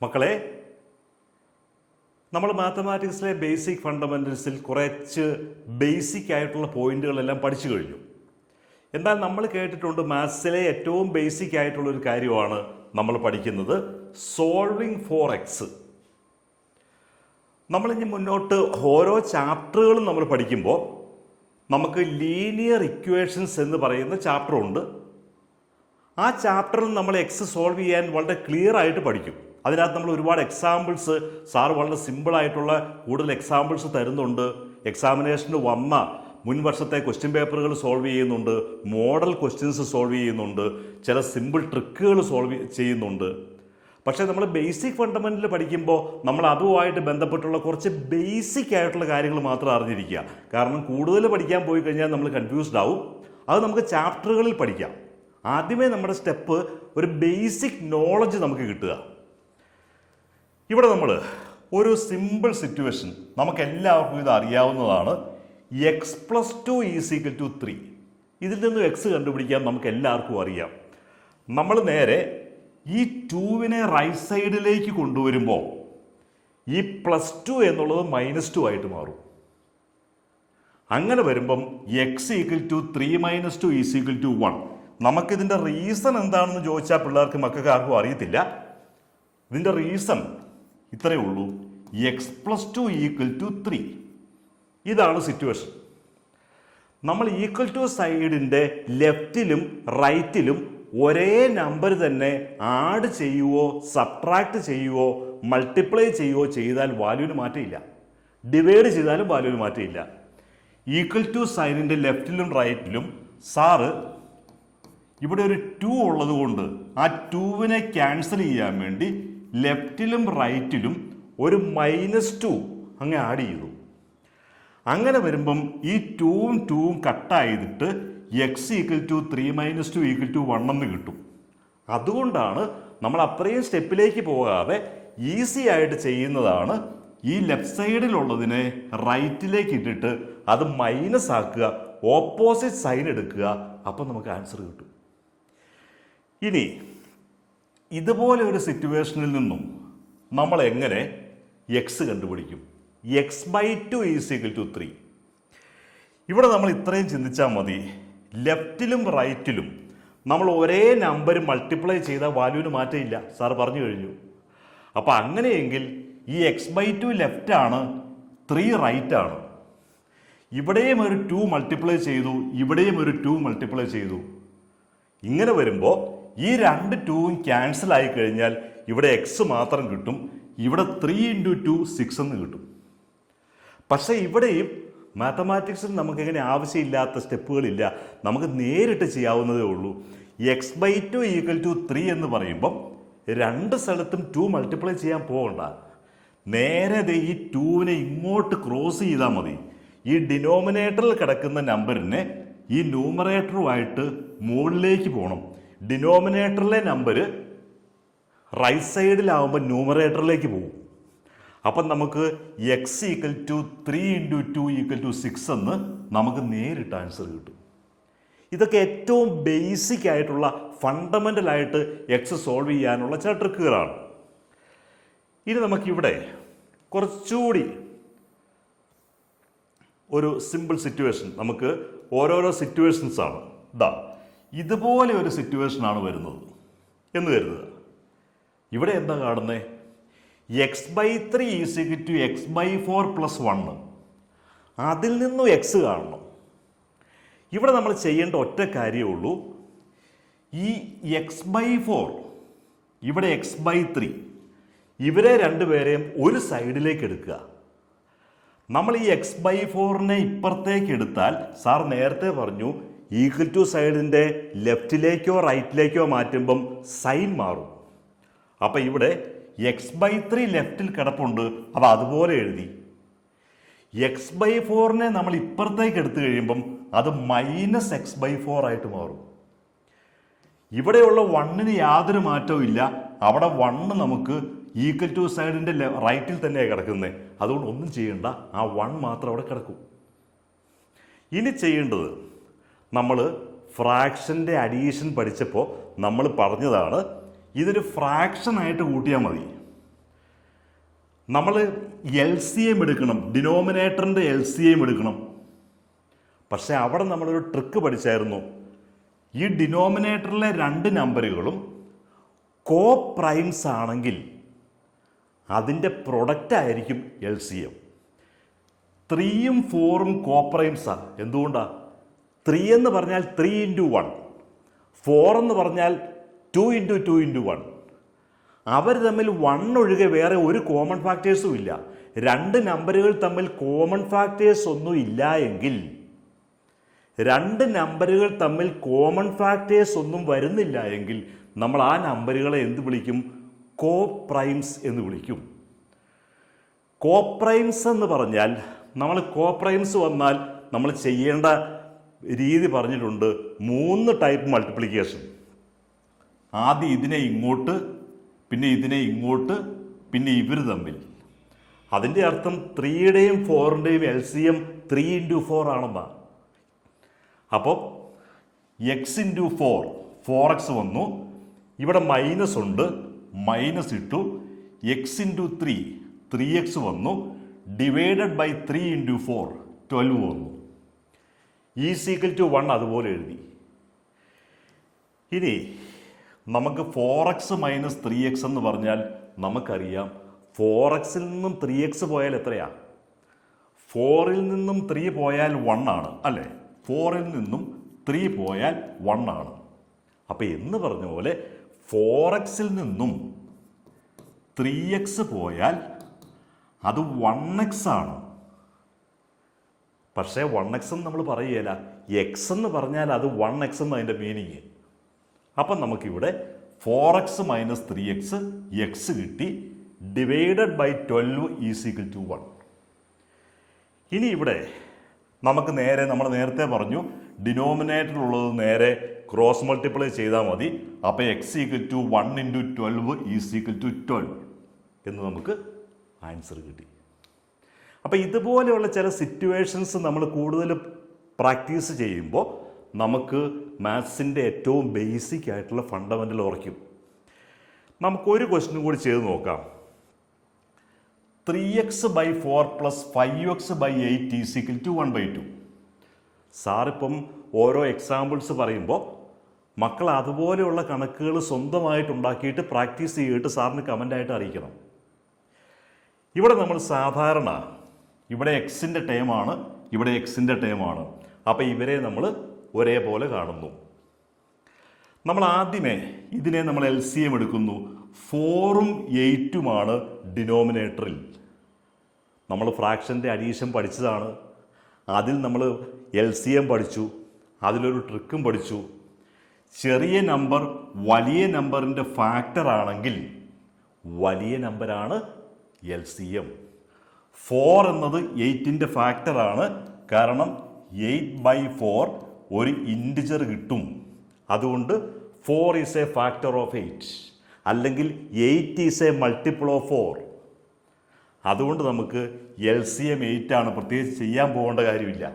മക്കളെ, നമ്മൾ മാത്തമാറ്റിക്സിലെ ബേസിക് ഫണ്ടമെന്റൽസിൽ കുറച്ച് ബേസിക് ആയിട്ടുള്ള പോയിന്റുകളെല്ലാം പഠിച്ചു കഴിഞ്ഞു. എന്നാൽ നമ്മൾ കേട്ടിട്ടുണ്ട് മാത്സിലെ ഏറ്റവും ബേസിക് ആയിട്ടുള്ള ഒരു കാര്യമാണ് നമ്മൾ പഠിക്കുന്നത് സോൾവിങ് ഫോർ എക്സ്. നമ്മളിനി മുന്നോട്ട് ഓരോ ചാപ്റ്ററുകളും നമ്മൾ പഠിക്കുമ്പോൾ നമുക്ക് ലീനിയർ ഇക്വേഷൻസ് എന്ന് പറയുന്ന ചാപ്റ്ററുണ്ട്. ആ ചാപ്റ്ററിൽ നമ്മൾ എക്സ് സോൾവ് ചെയ്യാൻ വളരെ ക്ലിയർ ആയിട്ട് പഠിക്കും. അതിനകത്ത് നമ്മൾ ഒരുപാട് എക്സാമ്പിൾസ് സാറ് വളരെ സിമ്പിളായിട്ടുള്ള കൂടുതൽ എക്സാമ്പിൾസ് തരുന്നുണ്ട്. എക്സാമിനേഷന് വന്ന മുൻ വർഷത്തെ ക്വസ്റ്റ്യൻ പേപ്പറുകൾ സോൾവ് ചെയ്യുന്നുണ്ട്, മോഡൽ ക്വസ്റ്റ്യൻസ് സോൾവ് ചെയ്യുന്നുണ്ട്, ചില സിമ്പിൾ ട്രിക്കുകൾ സോൾവ് ചെയ്യുന്നുണ്ട്. പക്ഷേ നമ്മൾ ബേസിക് ഫണ്ടമെന്റൽ പഠിക്കുമ്പോൾ നമ്മൾ അതുമായിട്ട് ബന്ധപ്പെട്ടുള്ള കുറച്ച് ബേസിക് ആയിട്ടുള്ള കാര്യങ്ങൾ മാത്രം അറിഞ്ഞിരിക്കുക. കാരണം കൂടുതൽ പഠിക്കാൻ പോയി കഴിഞ്ഞാൽ നമ്മൾ കൺഫ്യൂസ്ഡ് ആവും. അത് നമുക്ക് ചാപ്റ്ററുകളിൽ പഠിക്കാം. ആദ്യമേ നമ്മുടെ സ്റ്റെപ്പ് ഒരു ബേസിക് നോളജ് നമുക്ക് കിട്ടുക. ഇവിടെ നമ്മൾ ഒരു സിമ്പിൾ സിറ്റുവേഷൻ, നമുക്ക് എല്ലാവർക്കും ഇത് അറിയാവുന്നതാണ്. X plus 2 = 3. ഇതിൽ നിന്നും എക്സ് കണ്ടുപിടിക്കാൻ നമുക്ക് എല്ലാവർക്കും അറിയാം. നമ്മൾ നേരെ ഈ 2വിനെ റൈറ്റ് സൈഡിലേക്ക് കൊണ്ടുവരുമ്പോൾ ഈ +2 എന്നുള്ളത് -2 ആയിട്ട് മാറും. അങ്ങനെ വരുമ്പം എക്സ് = 3 - 2 = 1. നമുക്കിതിൻ്റെ റീസൺ എന്താണെന്ന് ചോദിച്ചാൽ പിള്ളേർക്ക് മക്കൾക്ക് ആർക്കും അറിയത്തില്ല. ഇതിൻ്റെ റീസൺ ഇത്രയേ ഉള്ളൂ, എക്സ് + 2 = 3. ഇതാണ് സിറ്റുവേഷൻ. നമ്മൾ ഈക്വൽ ടു സൈഡിൻ്റെ ലെഫ്റ്റിലും റൈറ്റിലും ഒരേ നമ്പർ തന്നെ ആഡ് ചെയ്യുവോ സബ്ട്രാക്ട് ചെയ്യുവോ മൾട്ടിപ്ലൈ ചെയ്യുവോ ചെയ്താൽ വാല്യൂവിന് മാറ്റമില്ല. ഡിവൈഡ് ചെയ്താലും വാല്യൂവിന് മാറ്റമില്ല. ഈക്വൽ ടു സൈനിൻ്റെ ലെഫ്റ്റിലും റൈറ്റിലും സാറ് ഇവിടെ ഒരു 2 ഉള്ളത് കൊണ്ട് ആ 2വിനെ ക്യാൻസൽ ചെയ്യാൻ വേണ്ടി ലെഫ്റ്റിലും റൈറ്റിലും ഒരു -2 അങ്ങ് ആഡ് ചെയ്തു. അങ്ങനെ വരുമ്പം ഈ 2ഉം 2ഉം കട്ടായിട്ട് എക്സ് = 3 - 2 = 1 എന്ന് കിട്ടും. അതുകൊണ്ടാണ് നമ്മൾ അത്രയും സ്റ്റെപ്പിലേക്ക് പോകാതെ ഈസി ആയിട്ട് ചെയ്യുന്നതാണ് ഈ ലെഫ്റ്റ് സൈഡിലുള്ളതിനെ റൈറ്റിലേക്ക് ഇട്ടിട്ട് അത് മൈനസ് ആക്കുക, ഓപ്പോസിറ്റ് സൈൻ എടുക്കുക, അപ്പം നമുക്ക് ആൻസർ കിട്ടും. ഇനി ഇതുപോലെ ഒരു സിറ്റുവേഷനിൽ നിന്നും നമ്മൾ എങ്ങനെ എക്സ് കണ്ടുപിടിക്കും? x/2 = 3. ഇവിടെ നമ്മൾ ഇത്രയും ചിന്തിച്ചാൽ മതി. ലെഫ്റ്റിലും റൈറ്റിലും നമ്മൾ ഒരേ നമ്പർ മൾട്ടിപ്ലൈ ചെയ്താൽ വാല്യൂവിന് മാറ്റമില്ല. സാർ പറഞ്ഞു കഴിഞ്ഞു. അപ്പോൾ അങ്ങനെയെങ്കിൽ ഈ x/2 ലെഫ്റ്റ് ആണ്, 3 റൈറ്റ് ആണ്. ഇവിടെയും ഒരു 2 മൾട്ടിപ്ലൈ ചെയ്തു, ഇവിടെയും ഒരു 2 മൾട്ടിപ്ലൈ ചെയ്തു. ഇങ്ങനെ വരുമ്പോൾ ഈ രണ്ട് 2ഉം ക്യാൻസൽ ആയി കഴിഞ്ഞാൽ ഇവിടെ എക്സ് മാത്രം കിട്ടും. ഇവിടെ 3 × 2 6 എന്ന് കിട്ടും. പക്ഷേ ഇവിടെയും മാത്തമാറ്റിക്സിൽ നമുക്കെങ്ങനെ ആവശ്യമില്ലാത്ത സ്റ്റെപ്പുകളില്ല. നമുക്ക് നേരിട്ട് ചെയ്യാവുന്നതേ ഉള്ളൂ. x/2 = 3 എന്ന് പറയുമ്പം രണ്ട് സ്ഥലത്തും 2 മൾട്ടിപ്ലൈ ചെയ്യാൻ പോകണ്ട. നേരെ ഈ 2വിനെ ഇങ്ങോട്ട് ക്രോസ് ചെയ്താൽ മതി. ഈ ഡിനോമിനേറ്ററിൽ കിടക്കുന്ന നമ്പറിനെ ഈ ന്യൂമറേറ്ററുമായിട്ട് മുകളിലേക്ക് പോകണം. ഡിനോമിനേറ്ററിലെ നമ്പർ റൈറ്റ് സൈഡിലാവുമ്പോൾ ന്യൂമറേറ്ററിലേക്ക് പോകും. അപ്പം നമുക്ക് എക്സ് = 3 × 2 = 6 എന്ന് നമുക്ക് നേരിട്ട് ആൻസർ കിട്ടും. ഇതൊക്കെ ഏറ്റവും ബേസിക് ആയിട്ടുള്ള ഫണ്ടമെൻ്റൽ ആയിട്ട് എക്സ് സോൾവ് ചെയ്യാനുള്ള ചില ട്രിക്കുകളാണ്. ഇനി നമുക്കിവിടെ കുറച്ചുകൂടി ഒരു സിമ്പിൾ സിറ്റുവേഷൻ, നമുക്ക് ഓരോരോ സിറ്റുവേഷൻസാണ്. ഇതുപോലെ ഒരു സിറ്റുവേഷനാണ് വരുന്നത് എന്ന് കരുതുക. ഇവിടെ എന്താ കാണുന്നത്? x/3 = x/4 + 1. അതിൽ നിന്നും എക്സ് കാണണം. ഇവിടെ നമ്മൾ ചെയ്യേണ്ട ഒറ്റ കാര്യമേ ഉള്ളൂ. ഈ x/4 ഇവിടെ x/3 ഇവരെ രണ്ടുപേരെയും ഒരു സൈഡിലേക്ക് എടുക്കുക. നമ്മൾ ഈ x/4നെ ഇപ്പുറത്തേക്ക് എടുത്താൽ സാർ നേരത്തെ പറഞ്ഞു ഈക്വൽ ടു സൈഡിൻ്റെ ലെഫ്റ്റിലേക്കോ റൈറ്റിലേക്കോ മാറ്റുമ്പം സൈൻ മാറും. അപ്പം ഇവിടെ x/3 ലെഫ്റ്റിൽ കിടപ്പുണ്ട്, അത് അതുപോലെ എഴുതി. x/4നെ നമ്മൾ ഇപ്പുറത്തേക്ക് എടുത്തു കഴിയുമ്പം അത് -x/4 ആയിട്ട് മാറും. ഇവിടെയുള്ള 1ന് യാതൊരു മാറ്റവും ഇല്ല. അവിടെ 1 നമുക്ക് ഈക്വൽ ടു സൈഡിൻ്റെ റൈറ്റിൽ തന്നെയാണ് കിടക്കുന്നത്. അതുകൊണ്ട് ഒന്നും ചെയ്യണ്ട, ആ 1 മാത്രം അവിടെ കിടക്കും. ഇനി ചെയ്യേണ്ടത്, നമ്മൾ ഫ്രാക്ഷൻ്റെ അഡീഷൻ പഠിച്ചപ്പോൾ നമ്മൾ പറഞ്ഞതാണ് ഇതൊരു ഫ്രാക്ഷനായിട്ട് കൂട്ടിയാൽ മതി. നമ്മൾ എൽ സി എം എടുക്കണം, ഡിനോമിനേറ്ററിൻ്റെ എൽ സി എം എടുക്കണം. പക്ഷെ അവിടെ നമ്മളൊരു ട്രിക്ക് പഠിച്ചായിരുന്നു. ഈ ഡിനോമിനേറ്ററിലെ രണ്ട് നമ്പറുകളും കോ പ്രൈംസ് ആണെങ്കിൽ അതിൻ്റെ പ്രൊഡക്റ്റ് ആയിരിക്കും എൽ സി എം. 3ഉം 4ഉം കോ പ്രൈംസാണ്. എന്തുകൊണ്ടാണ്? 3 എന്ന് പറഞ്ഞാൽ 3 × 1, 4 എന്ന് പറഞ്ഞാൽ 2 × 2 × 1. അവർ തമ്മിൽ 1 ഒഴികെ വേറെ ഒരു കോമൺ ഫാക്ടേഴ്സും ഇല്ല. രണ്ട് നമ്പറുകൾ തമ്മിൽ കോമൺ ഫാക്ടേഴ്സ് ഒന്നും ഇല്ല എങ്കിൽ, രണ്ട് നമ്പറുകൾ തമ്മിൽ കോമൺ ഫാക്ടേഴ്സ് ഒന്നും വരുന്നില്ല എങ്കിൽ നമ്മൾ ആ നമ്പറുകളെ എന്ത് വിളിക്കും? കോ പ്രൈംസ് എന്ന് വിളിക്കും. കോ പ്രൈംസ് എന്ന് പറഞ്ഞാൽ, നമ്മൾ കോ പ്രൈംസ് വന്നാൽ നമ്മൾ ചെയ്യേണ്ട രീതി പറഞ്ഞിട്ടുണ്ട്. 3 ടൈപ്പ് മൾട്ടിപ്ലിക്കേഷൻ. ആദ്യം ഇതിനെ ഇങ്ങോട്ട്, പിന്നെ ഇതിനെ ഇങ്ങോട്ട്, പിന്നെ ഇവർ തമ്മിൽ. അതിൻ്റെ അർത്ഥം 3യുടെയും 4ൻ്റെയും എൽ സി എം 3 × 4 ആണെന്നാണ്. അപ്പോൾ എക്സ് ഇൻറ്റു 4 4x വന്നു. ഇവിടെ മൈനസ് ഉണ്ട്, മൈനസ് ഇട്ടു. എക്സ് ഇൻറ്റു 3 3x വന്നു. ഡിവൈഡഡ് ബൈ 3 × 4 12 വന്നു. ഈസ് ഈക്വൽ ടു 1 അതുപോലെ എഴുതി. ഇനി നമുക്ക് 4x മൈനസ് 3x എന്ന് പറഞ്ഞാൽ നമുക്കറിയാം 4xൽ നിന്നും 3x പോയാൽ എത്രയാ? 4ൽ നിന്നും 3 പോയാൽ 1 ആണ് അല്ലേ? 4ൽ നിന്നും 3 പോയാൽ 1 ആണ്. അപ്പം എന്ന് പറഞ്ഞ പോലെ 4xൽ നിന്നും 3x പോയാൽ അത് 1x ആണ്. പക്ഷേ 1x എന്ന് നമ്മൾ പറയുകയില്ല, എക്സ് എന്ന് പറഞ്ഞാൽ അത് 1x എന്ന് അതിൻ്റെ മീനിങ്. അപ്പം നമുക്കിവിടെ 4x മൈനസ് 3x എക്സ് കിട്ടി. Divided by 12 is equal to 1. ഇനി ഇവിടെ നമുക്ക് നേരെ, നമ്മൾ നേരത്തെ പറഞ്ഞു ഡിനോമിനേറ്ററിലുള്ളത് നേരെ ക്രോസ് മൾട്ടിപ്ലൈ ചെയ്താൽ മതി. അപ്പോൾ x equal to 1 × 12 is equal to 12 എന്ന് നമുക്ക് ആൻസർ കിട്ടി. അപ്പോൾ ഇതുപോലെയുള്ള ചില സിറ്റുവേഷൻസ് നമ്മൾ കൂടുതൽ പ്രാക്ടീസ് ചെയ്യുമ്പോൾ നമുക്ക് മാത്സിൻ്റെ ഏറ്റവും ബേസിക് ആയിട്ടുള്ള ഫണ്ടമെൻ്റൽ ഉറയ്ക്കും. നമുക്കൊരു ക്വസ്റ്റ്യൻ കൂടി ചെയ്ത് നോക്കാം. 3x/4 + 5x/8 is equal to 1/2. സാറിപ്പം ഓരോ എക്സാമ്പിൾസ് പറയുമ്പോൾ മക്കൾ അതുപോലെയുള്ള കണക്കുകൾ സ്വന്തമായിട്ടുണ്ടാക്കിയിട്ട് പ്രാക്ടീസ് ചെയ്തിട്ട് സാറിന് കമൻ്റായിട്ട് അറിയിക്കണം. ഇവിടെ നമ്മൾ സാധാരണ ഇവിടെ എക്സിൻ്റെ ടേമാണ്, ഇവിടെ എക്സിൻ്റെ ടേമാണ്. അപ്പോൾ ഇവരെ നമ്മൾ ഒരേപോലെ കാണുന്നു. നമ്മൾ ആദ്യമേ ഇതിനെ നമ്മൾ എൽ സി എം എടുക്കുന്നു. 4ഉം 8ഉമാണ് ഡിനോമിനേറ്ററിൽ. നമ്മൾ ഫ്രാക്ഷൻ്റെ അഡീഷൻ പഠിച്ചതാണ്. അതിൽ നമ്മൾ എൽ സി എം പഠിച്ചു, അതിലൊരു ട്രിക്കും പഠിച്ചു. ചെറിയ നമ്പർ വലിയ നമ്പറിൻ്റെ ഫാക്ടർ ആണെങ്കിൽ വലിയ നമ്പറാണ് എൽ സി എം. 4 എന്നത് 8ൻ്റെ ഫാക്ടറാണ്. കാരണം 8/4 ഒരു ഇൻറ്റിജർ കിട്ടും. അതുകൊണ്ട് 4 ഈസ് എ ഫാക്ടർ ഓഫ് 8, അല്ലെങ്കിൽ 8 ഈസ് എ മൾട്ടിപ്പിൾ ഓഫ് 4. അതുകൊണ്ട് നമുക്ക് എൽ സി എം 8 ആണ്. പ്രത്യേകിച്ച് ചെയ്യാൻ പോകേണ്ട കാര്യമില്ല.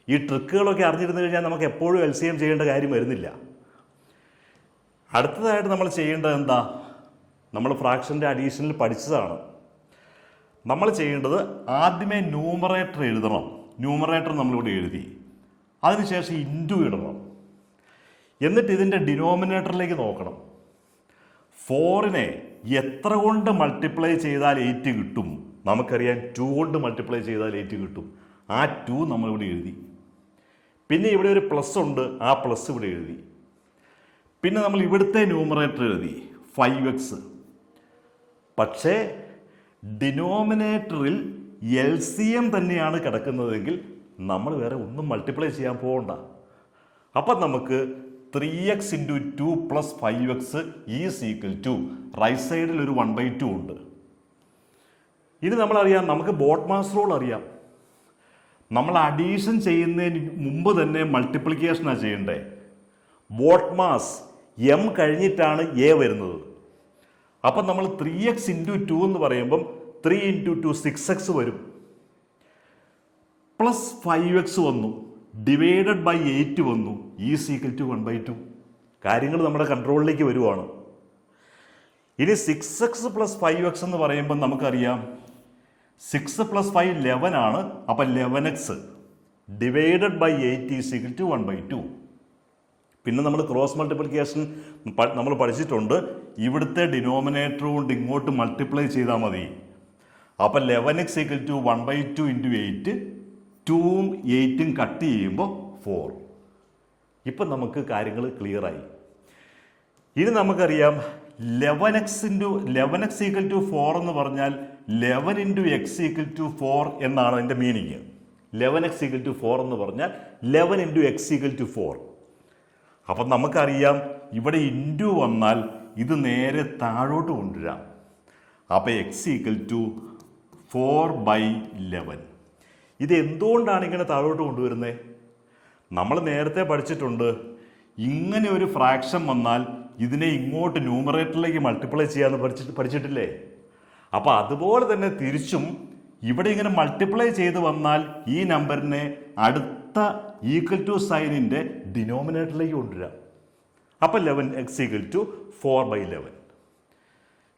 ഈ ട്രിക്കുകളൊക്കെ അറിഞ്ഞിരുന്നു കഴിഞ്ഞാൽ നമുക്ക് എപ്പോഴും എൽ സി എം ചെയ്യേണ്ട കാര്യം വരുന്നില്ല. അടുത്തതായിട്ട് നമ്മൾ ചെയ്യേണ്ടത് എന്താ? നമ്മൾ ഫ്രാക്ഷൻ്റെ അഡീഷനിൽ പഠിച്ചതാണ്. നമ്മൾ ചെയ്യേണ്ടത് ആദ്യമേ ന്യൂമറേറ്റർ എഴുതണം. ന്യൂമറേറ്റർ നമ്മളിവിടെ എഴുതി, അതിനുശേഷം ഇൻറ്റു ഇടണം. എന്നിട്ട് ഇതിൻ്റെ ഡിനോമിനേറ്ററിലേക്ക് നോക്കണം. 4നെ എത്ര കൊണ്ട് മൾട്ടിപ്ലൈ ചെയ്താൽ 8 കിട്ടും? നമുക്കറിയാം 2 കൊണ്ട് മൾട്ടിപ്ലൈ ചെയ്താൽ 8 കിട്ടും. ആ 2 നമ്മളിവിടെ എഴുതി. പിന്നെ ഇവിടെ ഒരു പ്ലസ് ഉണ്ട്, ആ പ്ലസ് ഇവിടെ എഴുതി. പിന്നെ നമ്മൾ ഇവിടുത്തെ ന്യൂമറേറ്റർ എഴുതി 5x. പക്ഷേ ഡിനോമിനേറ്ററിൽ എൽ സി എം തന്നെയാണ് കിടക്കുന്നതെങ്കിൽ നമ്മൾ വേറെ ഒന്നും മൾട്ടിപ്ലൈ ചെയ്യാൻ പോകണ്ട. അപ്പം നമുക്ക് 3x × 2 + 5x is equal to, right സൈഡിൽ ഒരു 1/2 ഉണ്ട്. ഇത് നമ്മളറിയാം, നമുക്ക് ബോട്ട്മാസ് റൂൾ അറിയാം. നമ്മൾ അഡീഷൻ ചെയ്യുന്നതിന് മുമ്പ് തന്നെ മൾട്ടിപ്ലിക്കേഷനാണ് ചെയ്യേണ്ടത്. ബോട്ട്മാസ് എം കഴിഞ്ഞിട്ടാണ് എ വരുന്നത്. അപ്പം നമ്മൾ 3x × 2 എന്ന് പറയുമ്പം 3 × 2 6x വരും. പ്ലസ് 5x വന്നു, ഡിവൈഡഡ് ബൈ 8 വന്നു, ഈസ് ഈക്വൽ ടു 1/2. കാര്യങ്ങൾ നമ്മുടെ കൺട്രോളിലേക്ക് വരുവാണ്. ഇനി 6x + 5x എന്ന് പറയുമ്പോൾ നമുക്കറിയാം 6 + 5 11 ആണ്. അപ്പം 11x divided by 8 is equal to 1/2. പിന്നെ നമ്മൾ ക്രോസ് മൾട്ടിപ്ലിക്കേഷൻ നമ്മൾ പഠിച്ചിട്ടുണ്ട്. ഇവിടുത്തെ ഡിനോമിനേറ്റർ കൊണ്ട് ഇങ്ങോട്ട് മൾട്ടിപ്ലൈ ചെയ്താൽ മതി. അപ്പം 11x ഈക്വൽ ടു 1/2 ഇൻറ്റു 8, 2ഉം 8ഉം കട്ട് ചെയ്യുമ്പോൾ 4. ഇപ്പം നമുക്ക് കാര്യങ്ങൾ ക്ലിയറായി. ഇനി നമുക്കറിയാം 11x ഈക്വൽ ടു 4 എന്ന് പറഞ്ഞാൽ 11 ഇൻറ്റു എക്സ് ഈക്വൽ ടു 4 എന്നാണ് അതിൻ്റെ മീനിങ്. 11x ഈക്വൽ ടു 4 എന്ന് പറഞ്ഞാൽ 11 ഇൻറ്റു എക്സ് ഈക്വൽ ടു 4. അപ്പം നമുക്കറിയാം ഇവിടെ ഇൻറ്റു വന്നാൽ ഇത് നേരെ താഴോട്ട് കൊണ്ടുവരാം. അപ്പം എക്സ് ഈക്വൽ ടു 4/11. ഇത് എന്തുകൊണ്ടാണ് ഇങ്ങനെ താഴോട്ട് കൊണ്ടുവരുന്നത്? നമ്മൾ നേരത്തെ പഠിച്ചിട്ടുണ്ട്, ഇങ്ങനെ ഒരു ഫ്രാക്ഷൻ വന്നാൽ ഇതിനെ ഇങ്ങോട്ട് ന്യൂമറേറ്ററിലേക്ക് മൾട്ടിപ്ലൈ ചെയ്യാമെന്ന് പഠിച്ചിട്ടില്ലേ? അപ്പോൾ അതുപോലെ തന്നെ തിരിച്ചും ഇവിടെ ഇങ്ങനെ മൾട്ടിപ്ലൈ ചെയ്ത് വന്നാൽ ഈ നമ്പറിനെ അടുത്ത ഈക്വൽ ടു സൈനിൻ്റെ ഡിനോമിനേറ്ററിലേക്ക് കൊണ്ടുവരാം. അപ്പം 11x ഈക്വൽ ടു 4/11.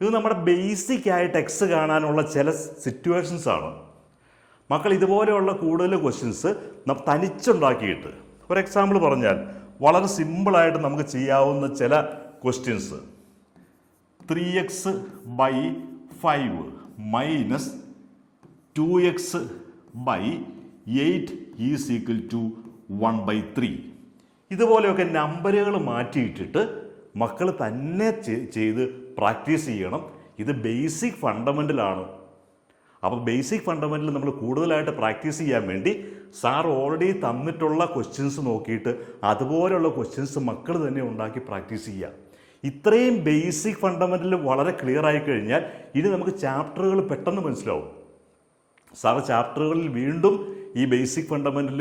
ഇത് നമ്മുടെ ബേസിക് ആയിട്ട് എക്സ് കാണാനുള്ള ചില സിറ്റുവേഷൻസ് ആണ്. മക്കൾ ഇതുപോലെയുള്ള കൂടുതൽ ക്വസ്റ്റ്യൻസ് തനിച്ചുണ്ടാക്കിയിട്ട് ഒരു എക്സാമ്പിൾ പറഞ്ഞാൽ വളരെ സിമ്പിളായിട്ട് നമുക്ക് ചെയ്യാവുന്ന ചില questions 3x/5 minus 2x/8 is equal to 1/3. ഇതുപോലെയൊക്കെ നമ്പറുകൾ മാറ്റിയിട്ടിട്ട് മക്കൾ തന്നെ ചെയ്ത് പ്രാക്ടീസ് ചെയ്യണം. ഇത് ബേസിക് ഫണ്ടമെൻ്റലാണ്. അപ്പോൾ ബേസിക് ഫണ്ടമെൻ്റൽ നമ്മൾ കൂടുതലായിട്ട് പ്രാക്ടീസ് ചെയ്യാൻ വേണ്ടി സാർ ഓൾറെഡി തന്നിട്ടുള്ള ക്വസ്റ്റ്യൻസ് നോക്കിയിട്ട് അതുപോലെയുള്ള ക്വസ്റ്റ്യൻസ് മക്കൾ തന്നെ ഉണ്ടാക്കി പ്രാക്ടീസ് ചെയ്യുക. ഇത്രയും ബേസിക് ഫണ്ടമെൻ്റൽ വളരെ ക്ലിയർ ആയി കഴിഞ്ഞാൽ ഇനി നമുക്ക് ചാപ്റ്ററുകൾ പെട്ടെന്ന് മനസ്സിലാവും. സാർ ചാപ്റ്ററുകളിൽ വീണ്ടും ഈ ബേസിക് ഫണ്ടമെൻ്റൽ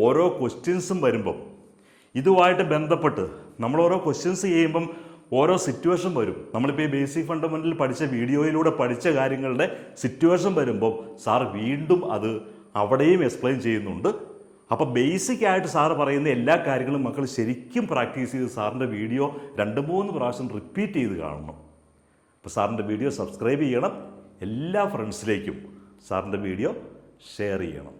ഓരോ ക്വസ്റ്റ്യൻസും വരുമ്പം ഇതുമായിട്ട് ബന്ധപ്പെട്ട് നമ്മൾ ഓരോ ക്വസ്റ്റ്യൻസ് ചെയ്യുമ്പം ഓരോ സിറ്റുവേഷൻ വരും. നമ്മളിപ്പോൾ ഈ ബേസിക് ഫണ്ടമെൻ്റൽ പഠിച്ച വീഡിയോയിലൂടെ പഠിച്ച കാര്യങ്ങളുടെ സിറ്റുവേഷൻ വരുമ്പോൾ സാർ വീണ്ടും അത് അവിടെയും എക്സ്പ്ലെയിൻ ചെയ്യുന്നുണ്ട്. അപ്പോൾ ബേസിക് ആയിട്ട് സാറ് പറയുന്ന എല്ലാ കാര്യങ്ങളും മക്കൾ ശരിക്കും പ്രാക്ടീസ് ചെയ്ത് സാറിൻ്റെ വീഡിയോ 2-3 പ്രാവശ്യം റിപ്പീറ്റ് ചെയ്ത് കാണണം. അപ്പോൾ സാറിൻ്റെ വീഡിയോ സബ്സ്ക്രൈബ് ചെയ്യണം. എല്ലാ ഫ്രണ്ട്സിലേക്കും സാറിൻ്റെ വീഡിയോ ഷെയർ ചെയ്യണം.